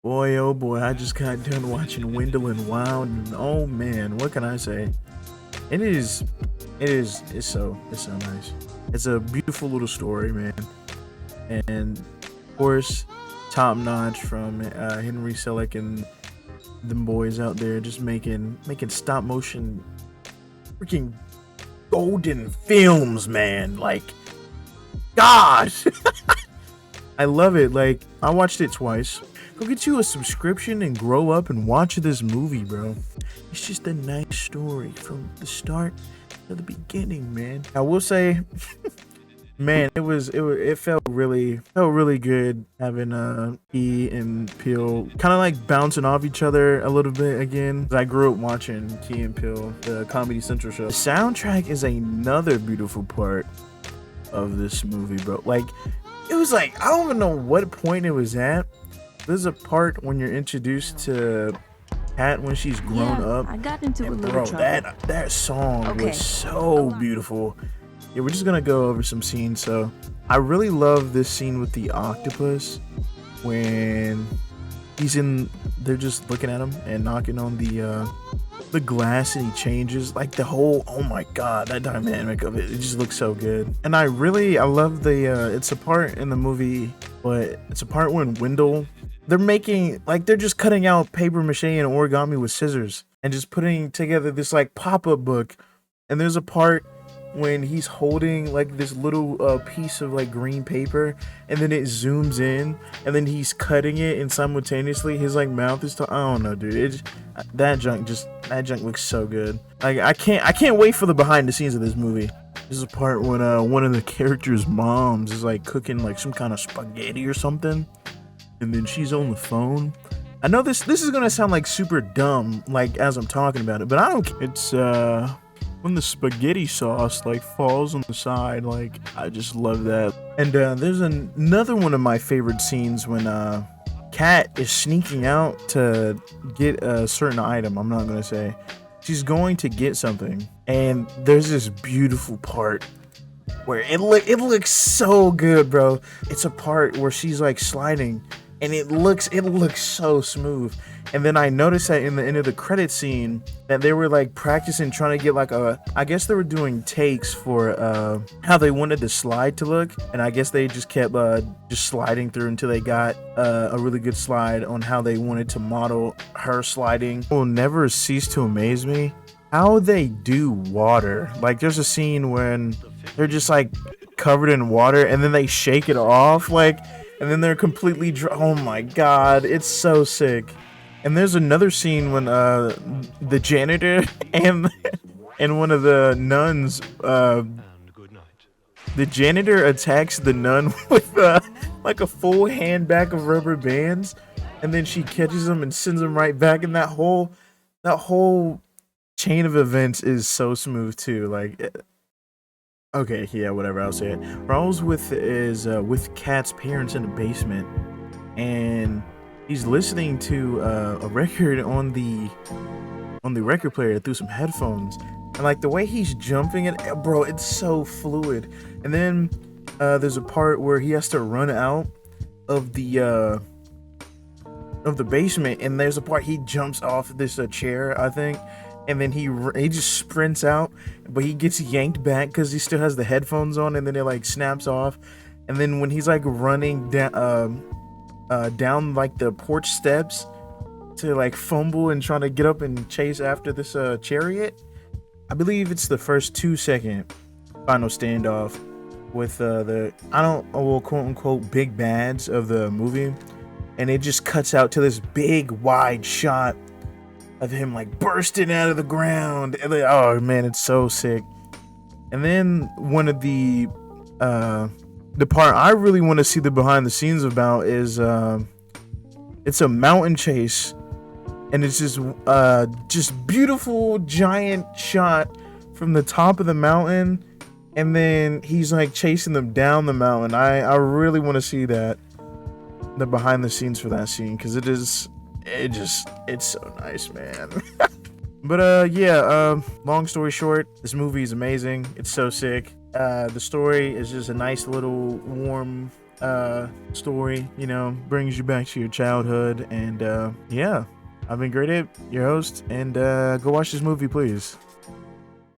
Boy, oh boy, I just got done watching Wendell and Wild, and oh man, what can I say? It is, it's so nice. It's a beautiful little story, man, and of course, top notch from Henry Selick and them boys out there just making stop motion freaking golden films, man. Like, God, I love it. Like, I watched it twice. Go get you a subscription and grow up and watch this movie, bro. It's just a nice story from the start to the beginning, man. I will say, man, it felt really good having E and Peel kind of like bouncing off each other a little bit again. I grew up watching Key and Peele, the Comedy Central show. The soundtrack is another beautiful part of this movie, bro. Like, it was like, I don't even know what point it was at. There's a part when you're introduced to Kat when she's grown up. I got into a and little bro, trouble. that song Okay. was so beautiful. Yeah, we're just gonna go over some scenes. So I really love this scene with the octopus when they're just looking at him and knocking on the glass, and he changes like the whole, oh my god, that dynamic of it just looks so good. And I love the it's a part in the movie, but it's a part when Wendell, they're just cutting out paper mache and origami with scissors and just putting together this like pop-up book. And there's a part when he's holding like this little piece of like green paper, and then it zooms in, and then he's cutting it, and simultaneously his like mouth is I don't know, dude. That junk looks so good. Like, I can't wait for the behind the scenes of this movie. This is a part when one of the characters' moms is like cooking like some kind of spaghetti or something, and then she's on the phone. I know this is gonna sound like super dumb, like as I'm talking about it, but I don't care. It's when the spaghetti sauce like falls on the side, like, I just love that. And there's another one of my favorite scenes when Kat is sneaking out to get a certain item. I'm not gonna say. She's going to get something, and there's this beautiful part where it looks so good, bro. It's a part where she's like sliding, and it looks so smooth. And then I noticed that in the end of the credit scene that they were like practicing trying to get like I guess they were doing takes for how they wanted the slide to look, and I guess they just kept just sliding through until they got a really good slide on how they wanted to model her sliding. It will never cease to amaze me how they do water. Like, there's a scene when they're just like covered in water, and then they shake it off, like, and then they're completely dry. Oh my god, it's so sick. And there's another scene when the janitor and one of the nuns, the janitor attacks the nun with like a full handbag of rubber bands, and then she catches him and sends him right back. And that whole chain of events is so smooth too. Like, okay, yeah, whatever, I'll say it. Where I was with with Kat's parents in the basement, and he's listening to a record on the record player through some headphones, and like the way he's jumping it, bro, it's so fluid. And then there's a part where he has to run out of the basement, and there's a part he jumps off this chair, I think, and then he just sprints out, but he gets yanked back because he still has the headphones on, and then it like snaps off. And then when he's like running down like the porch steps to like fumble and trying to get up and chase after this chariot, I believe it's the first 2-second final standoff with quote unquote big bads of the movie, and it just cuts out to this big wide shot of him like bursting out of the ground, and like, oh man, it's so sick. And then one of the part I really want to see the behind the scenes about is it's a mountain chase, and it's just beautiful giant shot from the top of the mountain, and then he's like chasing them down the mountain. I really want to see the behind the scenes for that scene, because it's so nice, man. But long story short, this movie is amazing. It's so sick. The story is just a nice little warm story, you know, brings you back to your childhood. And yeah, I've been Great Ape, your host, and go watch this movie, please.